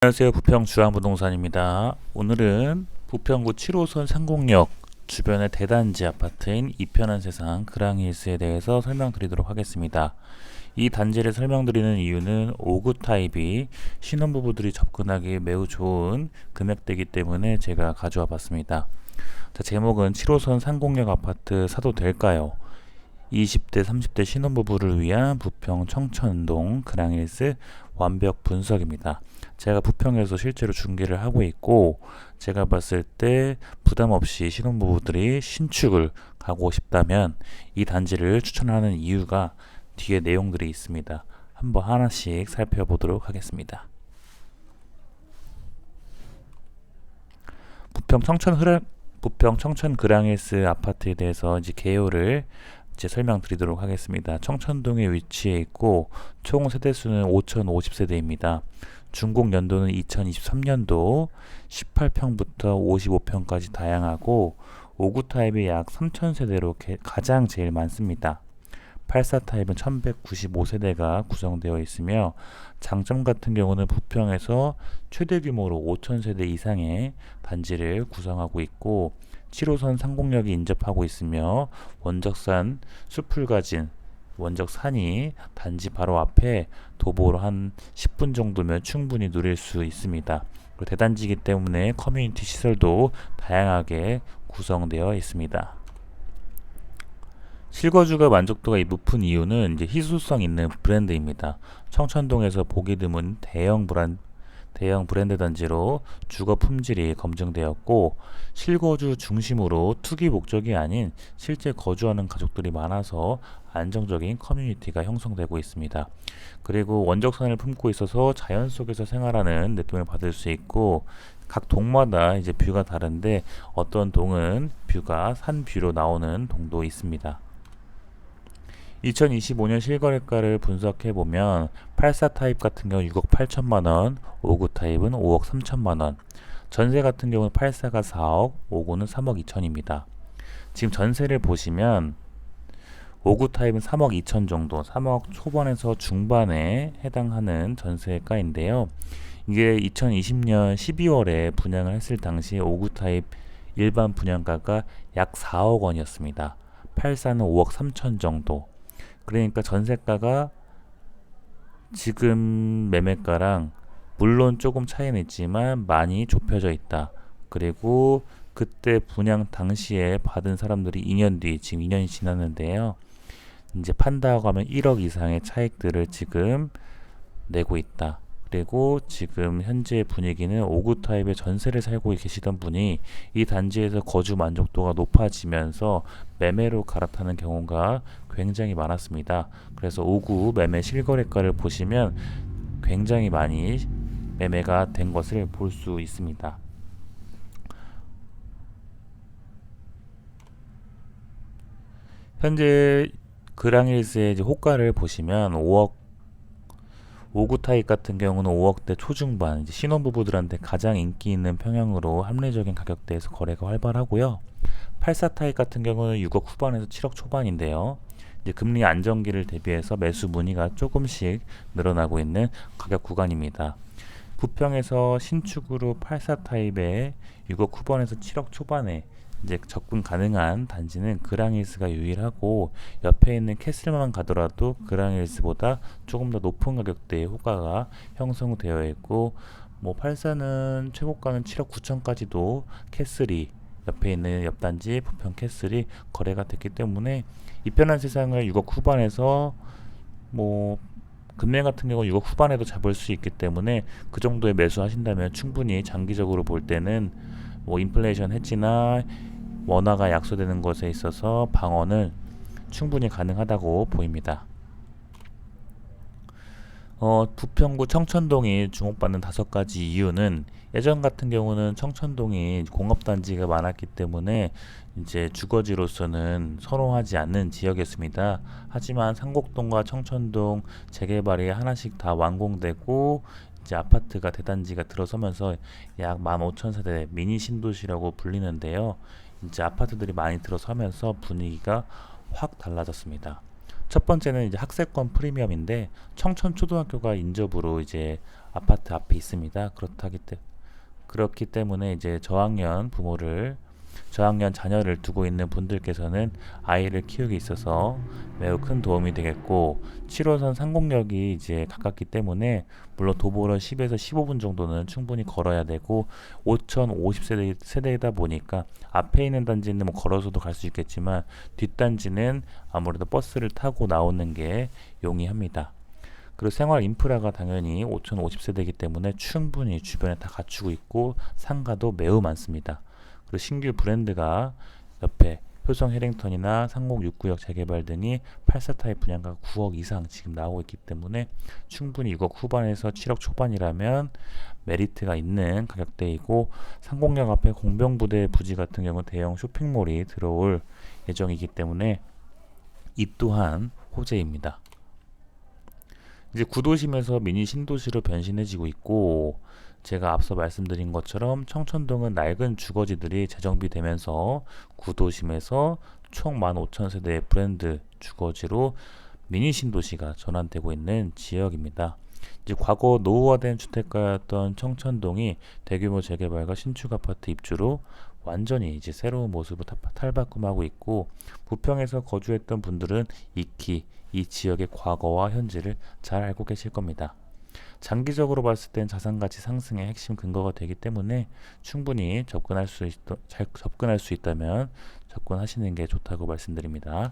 안녕하세요. 부평 주한부동산입니다. 오늘은 부평구 7호선 상공역 주변의 대단지 아파트인 이편한 세상 그랑힐스에 대해서 설명드리도록 하겠습니다. 이 단지를 설명드리는 이유는 5구 타입이 신혼부부들이 접근하기 매우 좋은 금액대이기 때문에 제가 가져와 봤습니다. 자, 제목은 7호선 상공역 아파트 사도 될까요? 20대 30대 신혼부부를 위한 부평 청천동 그랑힐스 완벽 분석입니다. 제가 부평에서 실제로 중개를 하고 있고, 제가 봤을 때 부담 없이 신혼부부들이 신축을 가고 싶다면 이 단지를 추천하는 이유가 뒤에 내용들이 있습니다. 한번 하나씩 살펴보도록 하겠습니다. 부평 청천 그랑힐스 아파트에 대해서 이제 개요를 설명드리도록 하겠습니다. 청천동에 위치해 있고 총 세대수는 5,050세대입니다. 준공 연도는 2023년도 18평부터 55평까지 다양하고 5구 타입이 약 3,000세대로 가장 제일 많습니다. 84 타입은 1,195세대가 구성되어 있으며 장점 같은 경우는 부평에서 최대 규모로 5,000세대 이상의 단지를 구성하고 있고 7호선 상공역이 인접하고 있으며 원적산 숲을 가진 원적산이 단지 바로 앞에 도보로 한 10분 정도면 충분히 누릴 수 있습니다. 그리고 대단지이기 때문에 커뮤니티 시설도 다양하게 구성되어 있습니다. 실거주가 만족도가 높은 이유는 이제 희소성 있는 브랜드입니다. 청천동에서 보기 드문 대형 브랜드 단지로 주거 품질이 검증되었고 실거주 중심으로 투기 목적이 아닌 실제 거주하는 가족들이 많아서 안정적인 커뮤니티가 형성되고 있습니다. 그리고 원적산을 품고 있어서 자연 속에서 생활하는 느낌을 받을 수 있고 각 동마다 이제 뷰가 다른데 어떤 동은 뷰가 산 뷰로 나오는 동도 있습니다. 2025년 실거래가를 분석해보면 84 타입 같은 경우 6억 8천만원, 59 타입은 5억 3천만원, 전세 같은 경우는 84가 4억, 59는 3억 2천입니다. 지금 전세를 보시면 59 타입은 3억 2천 정도, 3억 초반에서 중반에 해당하는 전세가인데요. 이게 2020년 12월에 분양을 했을 당시 59 타입 일반 분양가가 약 4억 원이었습니다. 84는 5억 3천 정도. 그러니까 전세가가 지금 매매가랑 물론 조금 차이는 있지만 많이 좁혀져 있다. 그리고 그때 분양 당시에 받은 사람들이 2년 뒤, 지금 2년이 지났는데요. 이제 판다고 하면 1억 이상의 차익들을 지금 내고 있다. 그리고 지금 현재 분위기는 5구 타입의 전세를 살고 계시던 분이 이 단지에서 거주 만족도가 높아지면서 매매로 갈아타는 경우가 굉장히 많았습니다. 그래서 5구 매매 실거래가를 보시면 굉장히 많이 매매가 된 것을 볼 수 있습니다. 현재 그랑힐스의 호가를 보시면 5구 타입 같은 경우는 5억대 초중반, 이제 신혼부부들한테 가장 인기 있는 평형으로 합리적인 가격대에서 거래가 활발하고요. 84 타입 같은 경우는 6억 후반에서 7억 초반인데요. 이제 금리 안정기를 대비해서 매수 문의가 조금씩 늘어나고 있는 가격 구간입니다. 부평에서 신축으로 84 타입에 6억 후반에서 7억 초반에 이제 접근 가능한 단지는 그랑힐스가 유일하고 옆에 있는 캐슬만 가더라도 그랑힐스보다 조금 더 높은 가격대의 호가가 형성되어 있고 84는 최고가는 7억 9천까지도 캐슬이 옆에 있는 옆단지 부평 캐슬이 거래가 됐기 때문에 이편한 세상을 6억 후반에서 금매 같은 경우 6억 후반에도 잡을 수 있기 때문에 그 정도에 매수하신다면 충분히 장기적으로 볼 때는 인플레이션 해지나 원화가 약소되는 것에 있어서 방어는 충분히 가능하다고 보입니다. 부평구 청천동이 주목받는 5가지 이유는 예전 같은 경우는 청천동이 공업단지가 많았기 때문에 이제 주거지로서는 선호하지 않는 지역이었습니다. 하지만 상곡동과 청천동 재개발이 하나씩 다 완공되고 이제 아파트가 대단지가 들어서면서 약 15,000세대 미니 신도시라고 불리는데요. 이제 아파트들이 많이 들어서면서 분위기가 확 달라졌습니다. 첫 번째는 이제 학세권 프리미엄인데 청천초등학교가 인접으로 이제 아파트 앞에 있습니다. 그렇기 때문에 이제 저학년 자녀를 두고 있는 분들께서는 아이를 키우기 있어서 매우 큰 도움이 되겠고, 7호선 상공역이 이제 가깝기 때문에 물론 도보로 10에서 15분 정도는 충분히 걸어야 되고, 50세대이다 보니까 앞에 있는 단지는 뭐 걸어서도 갈 수 있겠지만 뒷단지는 아무래도 버스를 타고 나오는 게 용이합니다. 그리고 생활 인프라가 당연히 50세대이기 때문에 충분히 주변에 다 갖추고 있고 상가도 매우 많습니다. 그리고 신규 브랜드가 옆에 효성 해링턴이나 상공 6구역 재개발 등이 84 타입 분양가가 9억 이상 지금 나오고 있기 때문에 충분히 6억 후반에서 7억 초반이라면 메리트가 있는 가격대이고, 상공역 앞에 공병부대 부지 같은 경우 대형 쇼핑몰이 들어올 예정이기 때문에 이 또한 호재입니다. 이제 구도심에서 미니 신도시로 변신해지고 있고, 제가 앞서 말씀드린 것처럼 청천동은 낡은 주거지들이 재정비되면서 구도심에서 총 15,000세대의 브랜드 주거지로 미니 신도시가 전환되고 있는 지역입니다. 이제 과거 노후화된 주택가였던 청천동이 대규모 재개발과 신축 아파트 입주로 완전히 이제 새로운 모습으로 탈바꿈하고 있고, 부평에서 거주했던 분들은 익히 이 지역의 과거와 현재를 잘 알고 계실 겁니다. 장기적으로 봤을 땐 자산가치 상승의 핵심 근거가 되기 때문에 충분히 잘 접근할 수 있다면 접근하시는 게 좋다고 말씀드립니다.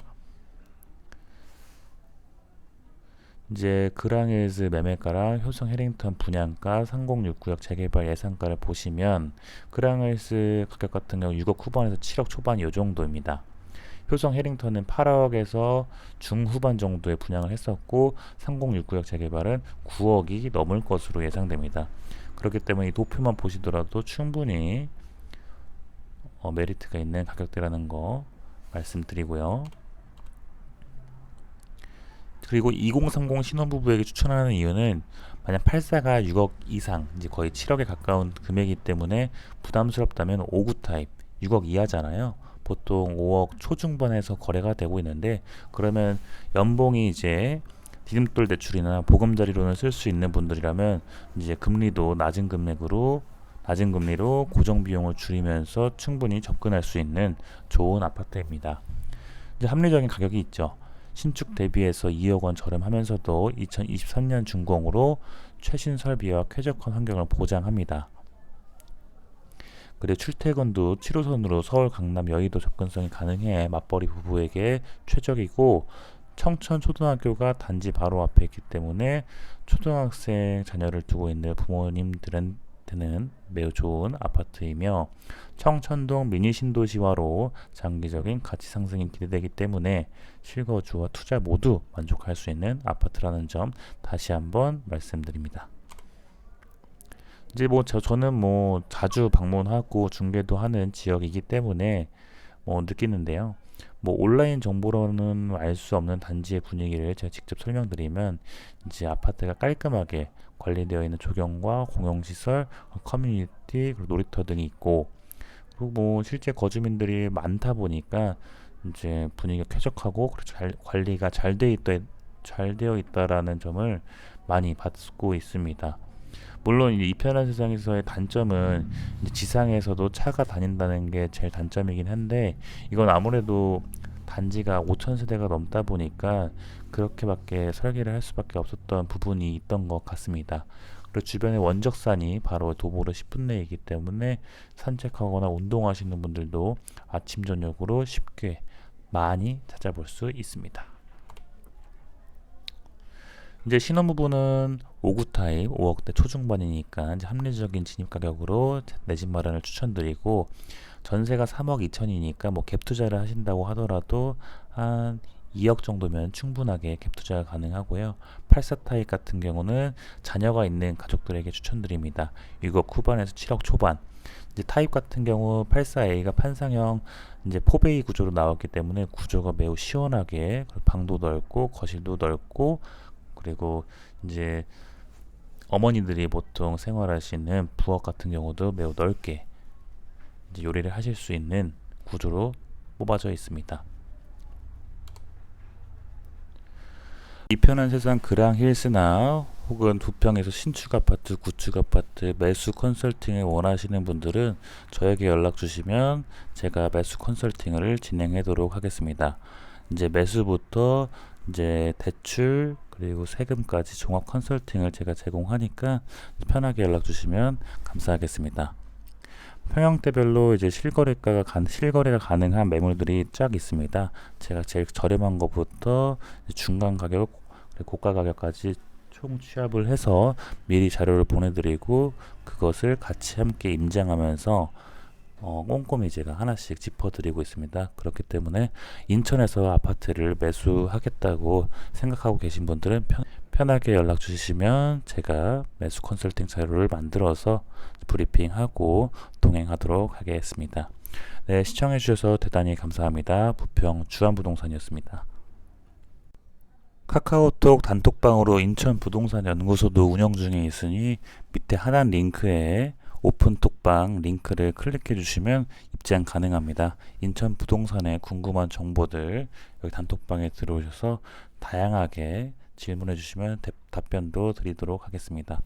이제 그랑힐즈 매매가랑 효성 해링턴 분양가, 3069역 재개발 예상가를 보시면 그랑힐즈 가격 같은 경우 6억 후반에서 7억 초반 이 정도입니다. 효성 해링턴은 8억에서 중후반 정도의 분양을 했었고, 3069역 재개발은 9억이 넘을 것으로 예상됩니다. 그렇기 때문에 이 도표만 보시더라도 충분히 메리트가 있는 가격대라는 거 말씀드리고요. 그리고 2030 신혼부부에게 추천하는 이유는, 만약 84가 6억 이상, 이제 거의 7억에 가까운 금액이기 때문에 부담스럽다면 59 타입 6억 이하잖아요. 보통 5억 초중반에서 거래가 되고 있는데, 그러면 연봉이 이제 디딤돌 대출이나 보금자리로는 쓸 수 있는 분들이라면 이제 금리도 낮은 금리로 고정 비용을 줄이면서 충분히 접근할 수 있는 좋은 아파트입니다. 이제 합리적인 가격이 있죠. 신축 대비해서 2억 원 저렴하면서도 2023년 준공으로 최신 설비와 쾌적한 환경을 보장합니다. 그리고 출퇴근도 7호선으로 서울, 강남, 여의도 접근성이 가능해 맞벌이 부부에게 최적이고, 청천 초등학교가 단지 바로 앞에 있기 때문에 초등학생 자녀를 두고 있는 부모님들한테는 매우 좋은 아파트이며, 청천동 미니 신도시화로 장기적인 가치 상승이 기대되기 때문에 실거주와 투자 모두 만족할 수 있는 아파트라는 점 다시 한번 말씀드립니다. 이제 저는 자주 방문하고 중개도 하는 지역이기 때문에 느끼는데요. 온라인 정보로는 알 수 없는 단지의 분위기를 제가 직접 설명드리면, 이제 아파트가 깔끔하게 관리되어 있는 조경과 공용시설, 커뮤니티, 그리고 놀이터 등이 있고, 그리고 실제 거주민들이 많다 보니까 이제 분위기가 쾌적하고 관리가 잘 되어 있다라는 점을 많이 받고 있습니다. 물론 이 편한 세상에서의 단점은 이제 지상에서도 차가 다닌다는 게 제일 단점이긴 한데, 이건 아무래도 단지가 5,000세대가 넘다 보니까 그렇게밖에 설계를 할 수밖에 없었던 부분이 있던 것 같습니다. 그리고 주변에 원적산이 바로 도보로 10분 내이기 때문에 산책하거나 운동하시는 분들도 아침 저녁으로 쉽게 많이 찾아볼 수 있습니다. 이제 신혼부부는 5구 타입 5억대 초중반이니까 이제 합리적인 진입 가격으로 내 집 마련을 추천드리고, 전세가 3억 2천이니까 갭 투자를 하신다고 하더라도 한 2억 정도면 충분하게 갭 투자가 가능하고요. 84 타입 같은 경우는 자녀가 있는 가족들에게 추천드립니다. 6억 후반에서 7억 초반. 이제 타입 같은 경우 84A가 판상형 이제 포베이 구조로 나왔기 때문에 구조가 매우 시원하게, 방도 넓고 거실도 넓고, 그리고 이제 어머니들이 보통 생활하시는 부엌 같은 경우도 매우 넓게 이제 요리를 하실 수 있는 구조로 뽑아져 있습니다. 이 편한 세상 그랑힐스나 혹은 부평에서 신축 아파트, 구축 아파트 매수 컨설팅을 원하시는 분들은 저에게 연락 주시면 제가 매수 컨설팅을 진행하도록 하겠습니다. 이제 매수부터 이제 대출 그리고 세금까지 종합 컨설팅을 제가 제공하니까 편하게 연락 주시면 감사하겠습니다. 평형대별로 이제 실거래가 가능한 매물들이 쫙 있습니다. 제가 제일 저렴한 것부터 중간 가격, 고가 가격까지 총 취합을 해서 미리 자료를 보내드리고 그것을 같이 함께 임장하면서 꼼꼼히 제가 하나씩 짚어드리고 있습니다. 그렇기 때문에 인천에서 아파트를 매수하겠다고 생각하고 계신 분들은 편하게 연락 주시면 제가 매수 컨설팅 자료를 만들어서 브리핑하고 동행하도록 하겠습니다. 네, 시청해 주셔서 대단히 감사합니다. 부평 주한부동산이었습니다. 카카오톡 단톡방으로 인천 부동산 연구소도 운영 중에 있으니 밑에 하단 링크에 오픈톡방 링크를 클릭해 주시면 입장 가능합니다. 인천 부동산에 궁금한 정보들 여기 단톡방에 들어오셔서 다양하게 질문해 주시면 답변도 드리도록 하겠습니다.